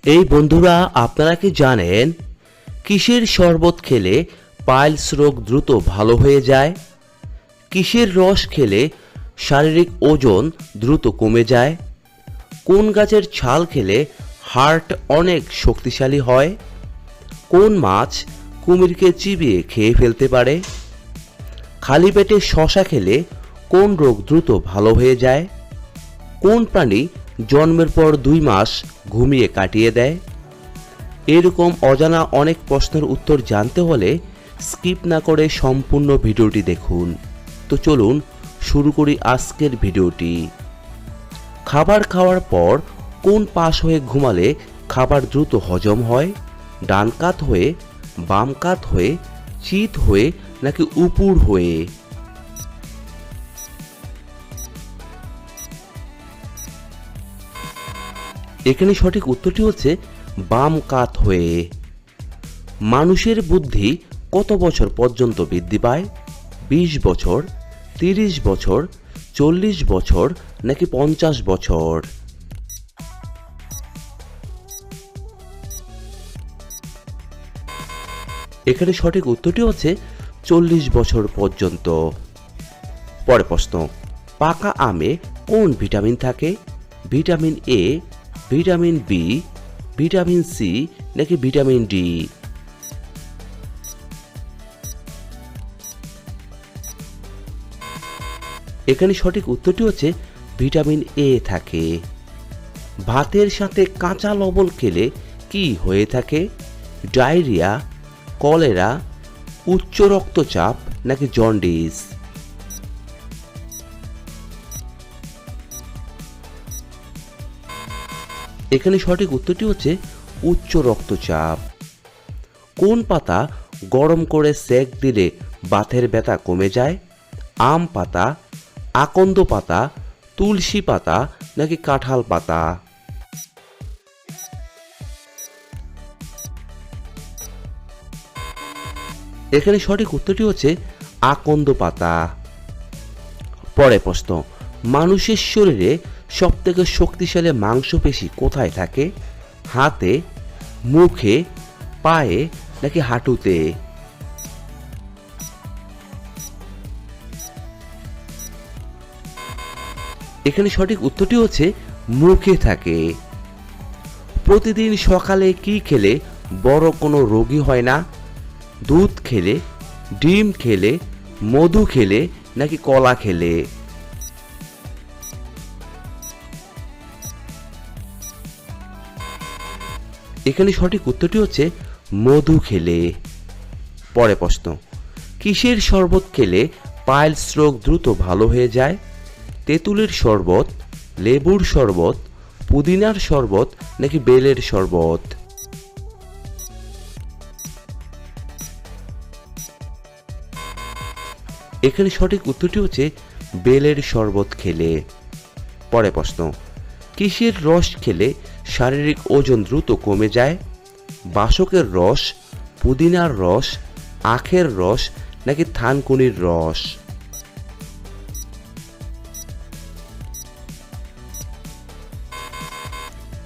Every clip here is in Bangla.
এই বন্ধুরা, আপনারা কি জানেন কিসের শরবত খেলে পাইলস রোগ দ্রুত ভালো হয়ে যায়? কিসের রস খেলে শারীরিক ওজন দ্রুত কমে যায়? কোন গাছের ছাল খেলে হার্ট অনেক শক্তিশালী হয়? কোন মাছ কুমিরকে চিবিয়ে খেয়ে ফেলতে পারে? খালি পেটে শশা খেলে কোন রোগ দ্রুত ভালো হয়ে যায়? কোন প্রাণী জন্মের পর 2 মাস ঘুমিয়ে কাটিয়ে দেয়? এরকম অজানা অনেক প্রশ্নের উত্তর জানতে হলে স্কিপ না করে সম্পূর্ণ ভিডিওটি দেখুন। তো চলুন শুরু করি আজকের ভিডিওটি। খাবার খাওয়ার পর কোন পাশ হয়ে ঘুমালে খাবার দ্রুত হজম হয়? ডান কাত হয়ে, বাম কাত হয়ে, চিত হয়ে নাকি উপর হয়ে? এখানে সঠিক উত্তরটি হচ্ছে বাম কাত হয়ে। মানুষের বুদ্ধি কত বছর পর্যন্ত বৃদ্ধি পায়? 20 বছর, 30 বছর, 40 বছর নাকি 50 বছর? এখানে সঠিক উত্তরটি হচ্ছে 40 বছর পর্যন্ত। পরের প্রশ্ন, পাকা আমে কোন ভিটামিন থাকে? Vitamin A, vitamin B, vitamin C নাকি ভিটামিন ডি? এখানে সঠিক উত্তরটি হচ্ছে ভিটামিন এ থাকে। ভাতের সাথে কাঁচা লবণ খেলে কি হয়ে থাকে? ডায়রিয়া, কলেরা, উচ্চ রক্তচাপ নাকি জন্ডিস? এখানে সঠিক উত্তরটি হচ্ছে উচ্চ রক্তচাপ। কোন পাতা গরম করে সেক দিলে বাতের ব্যথা কমে যায়? আম পাতা, আকন্দ পাতা, তুলসী পাতা নাকি কাঁঠাল পাতা? এখানে সঠিক উত্তরটি হচ্ছে আকন্দ পাতা। পরের প্রশ্ন, মানুষের শরীরে সবথেকে শক্তিশালী মাংসপেশি কোথায় থাকে? হাতে, মুখে, পায়ে নাকি হাঁটুতে? এখানে সঠিক উত্তরটি হচ্ছে মুখে থাকে। প্রতিদিন সকালে কি খেলে বড় কোনো রোগী হয় না? দুধ খেলে, ডিম খেলে, মধু খেলে নাকি কলা খেলে? এখানে সঠিক উত্তরটি হচ্ছে মধু খেলে। পরের প্রশ্ন, কিসের শরবত খেলে পাইলস রোগ দ্রুত ভালো হয়ে যায়? তেঁতুলের শরবত, লেবুর শরবত, পুদিনার শরবত নাকি বেলের শরবত? এখানে সঠিক উত্তরটি হচ্ছে বেলের শরবত খেলে। পরের প্রশ্ন, কিসের রস খেলে শারীরিক ওজন দ্রুত কমে যায়? বাসকের রস, পুদিনার রস, আখের রস নাকি থানকুনির রস?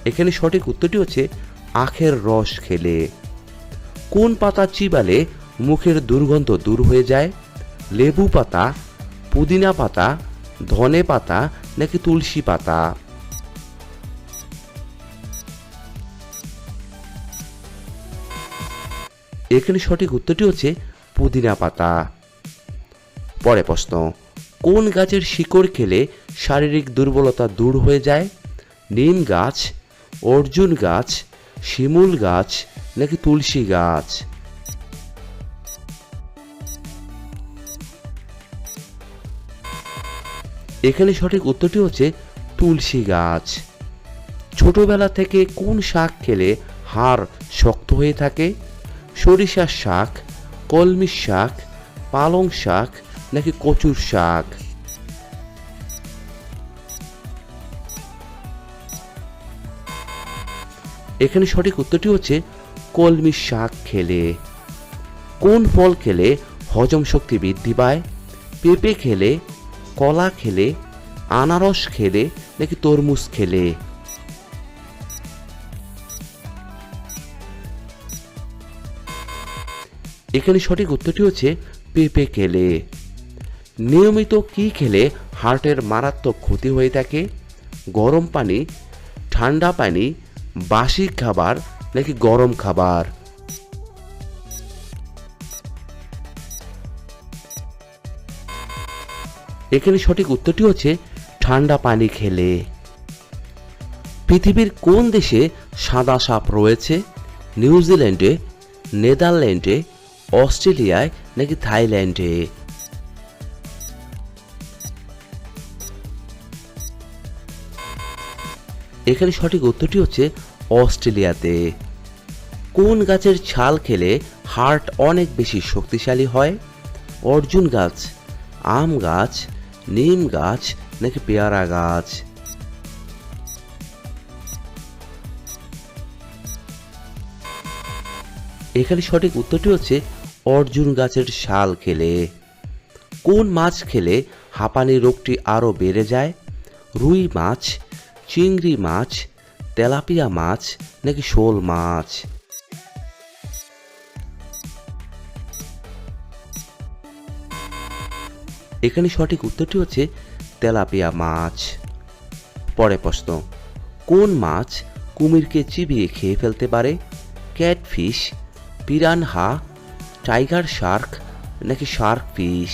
এখানে সঠিক উত্তরটি হচ্ছে আখের রস খেলে। কোন পাতা চিবালে মুখের দুর্গন্ধ দূর হয়ে যায়? লেবু পাতা, পুদিনা পাতা, ধনে পাতা নাকি তুলসী পাতা? এখানে সঠিক উত্তরটি হচ্ছে পুদিনা পাতা। পরের প্রশ্ন, কোন গাছের শিকড় খেলে শারীরিক দুর্বলতা দূর হয়ে যায়? নিম গাছ, অর্জুন গাছ, শিমুল গাছ নাকি তুলসী গাছ? এখানে সঠিক উত্তরটি হচ্ছে তুলসী গাছ। ছোটবেলা থেকে কোন শাক খেলে হাড় শক্ত হয়ে থাকে? সরিষার শাক, কলমি শাক, পালং শাক নাকি কচুর শাক? এখানে সঠিক উত্তরটি হচ্ছে কলমি শাক খেলে। কোন ফল খেলে হজম শক্তি বৃদ্ধি পায়? পেঁপে খেলে, কলা খেলে, আনারস খেলে নাকি তরমুজ খেলে? এখানে সঠিক উত্তরটি হচ্ছে পেঁপে খেলে। নিয়মিত কি খেলে হার্টের মারাত্মক ক্ষতি হয়ে থাকে? গরম পানি, ঠান্ডা পানি, বাসি খাবার নাকি গরম খাবার? এখানে সঠিক উত্তরটি হচ্ছে ঠান্ডা পানি খেলে। পৃথিবীর কোন দেশে সাদা সাপ রয়েছে? নিউজিল্যান্ডে, নেদারল্যান্ডে, অস্ট্রেলিয়ায় নাকি থাইল্যান্ডে? এখানে সঠিক উত্তরটি হচ্ছে অস্ট্রেলিয়াতে। কোন গাছের ছাল খেলে হার্ট অনেক বেশি শক্তিশালী হয়? অর্জুন গাছ, আম গাছ, নিম গাছ নাকি পেয়ারা গাছ? এখানে সঠিক উত্তরটি হচ্ছে অর্জুন গাছের ছাল খেলে। কোন মাছ খেলে হাঁপানি রোগটি আরো বেড়ে যায়? রুই মাছ, চিংড়ি মাছ, তেলাপিয়া মাছ নাকি শোল মাছ? এখানে সঠিক উত্তরটি হচ্ছে তেলাপিয়া মাছ। পরে প্রশ্ন, কোন মাছ কুমিরকে চিবিয়ে খেয়ে ফেলতে পারে? ক্যাটফিশ, পিরানহা, টাইগার শার্ক নাকি শার্ক ফিশ?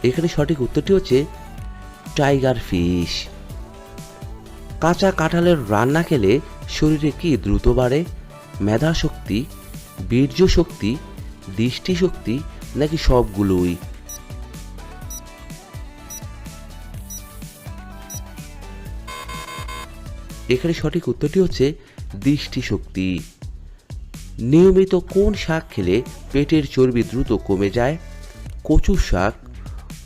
এখানে সঠিক উত্তরটি হচ্ছে টাইগার ফিশ। কাঁচা কাঁঠালের রান্না খেলে শরীরে কি দ্রুত বাড়ে? মেধা শক্তি, বীর্য শক্তি, দৃষ্টি শক্তি নাকি সবগুলোই? এখানে সঠিক উত্তরটি হচ্ছে দৃষ্টি শক্তি। নিয়মিত কোন শাক খেলে পেটের চর্বি দ্রুত কমে যায়? কচু শাক,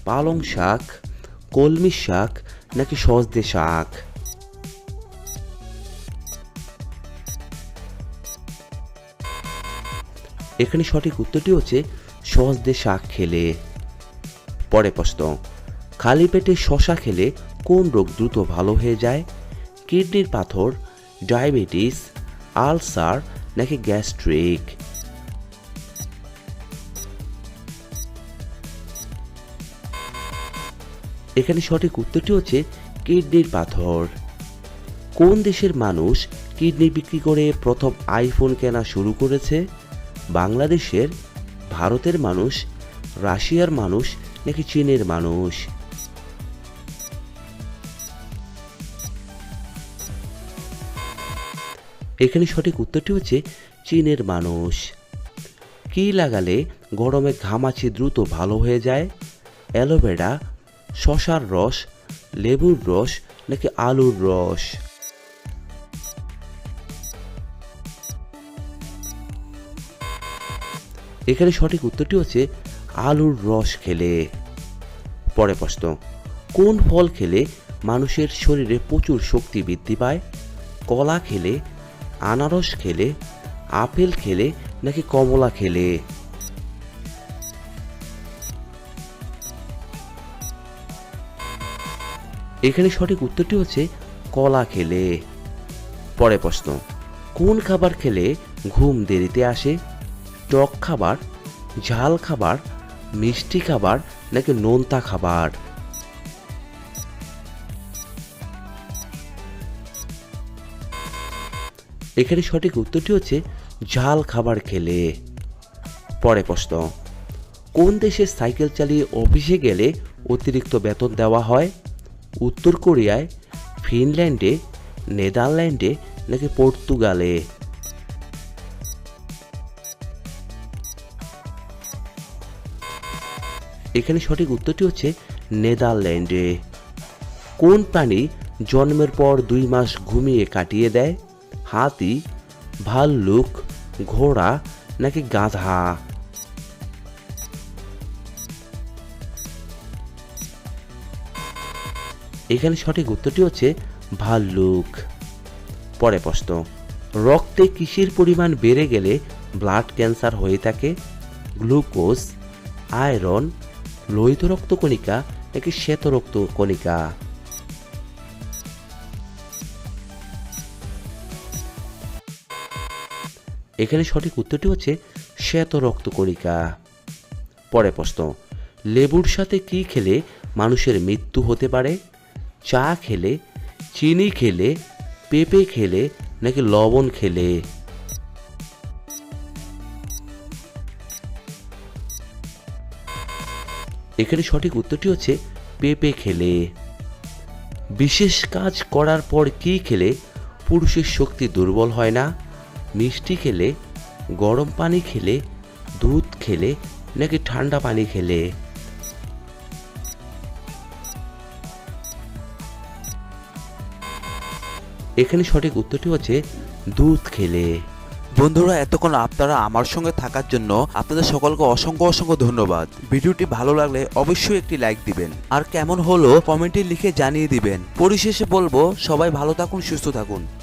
পালং শাক, কলমি শাক নাকি সজনে শাক? এখানে সঠিক উত্তরটি হচ্ছে সজনে শাক খেলে। পরে প্রশ্ন, খালি পেটে শশা খেলে কোন রোগ দ্রুত ভালো হয়ে যায়? কিডনির পাথর, ডায়াবেটিস, আলসার নাকি গ্যাস্ট্রিক? এখানে সঠিক উত্তরটি হচ্ছে কিডনির পাথর। কোন দেশের মানুষ কিডনি বিক্রি করে প্রথম আইফোন কেনা শুরু করেছে? বাংলাদেশের, ভারতের মানুষ, রাশিয়ার মানুষ নাকি চীনের মানুষ? এখানে সঠিক উত্তরটি হচ্ছে চীনের মানুষ। কি লাগালে গরমে ঘামাচি দ্রুত ভালো হয়ে যায়? অ্যালোভেরা, শসার রস, লেবুর রস নাকি আলুর রস? এখানে সঠিক উত্তরটি হচ্ছে আলুর রস খেলে। পরে প্রশ্ন, কোন ফল খেলে মানুষের শরীরে প্রচুর শক্তি বৃদ্ধি পায়? কলা খেলে, আনারস খেলে, আপেল খেলে নাকি কমলা খেলে? এখানে সঠিক উত্তরটি হচ্ছে কলা খেলে। পরে প্রশ্ন, কোন খাবার খেলে ঘুম দেরিতে আসে? টক খাবার, ঝাল খাবার, মিষ্টি খাবার নাকি নোনতা খাবার? এখানে সঠিক উত্তরটি হচ্ছে ঝাল খাবার খেলে। পরে প্রশ্ন, কোন দেশে সাইকেল চালিয়ে অফিসে গেলে অতিরিক্ত বেতন দেওয়া হয়? উত্তর কোরিয়ায়, ফিনল্যান্ডে, নেদারল্যান্ডে নাকি পর্তুগালে? এখানে সঠিক উত্তরটি হচ্ছে নেদারল্যান্ডে। কোন প্রাণী জন্মের পর 2 মাস ঘুমিয়ে কাটিয়ে দেয়? হাতি, ভাল্লুক, ঘোড়া নাকি গাধা? এখানে সঠিক উত্তরটি হচ্ছে ভাল্লুক। পরে প্রশ্ন, রক্তে কিসের পরিমাণ বেড়ে গেলে ব্লাড ক্যান্সার হয়ে থাকে? গ্লুকোজ, আয়রন, লোহিত রক্তকণিকা নাকি শ্বেত রক্তকণিকা? এখানে সঠিক উত্তরটি হচ্ছে শ্বেত রক্তকণিকা। পরের প্রশ্ন, লেবুর সাথে কি খেলে মানুষের মৃত্যু হতে পারে? চা খেলে, চিনি খেলে, পেঁপে খেলে নাকি লবণ খেলে? এখানে সঠিক উত্তরটি হচ্ছে পেঁপে খেলে। বিশেষ কাজ করার পর কি খেলে পুরুষের শক্তি দুর্বল হয় না? মিষ্টি খেলে, গরম পানি খেলে, দুধ খেলে নাকি ঠান্ডা পানি খেলে? এখানে সঠিক উত্তরটি হচ্ছে দুধ খেলে। বন্ধুরা, এতক্ষণ আপনারা আমার সঙ্গে থাকার জন্য আপনাদের সকলকে অসংখ্য অসংখ্য ধন্যবাদ। ভিডিওটি ভালো লাগলে অবশ্যই একটি লাইক দিবেন, আর কেমন হলো কমেন্টে লিখে জানিয়ে দিবেন। পরিশেষে বলবো, সবাই ভালো থাকুন, সুস্থ থাকুন।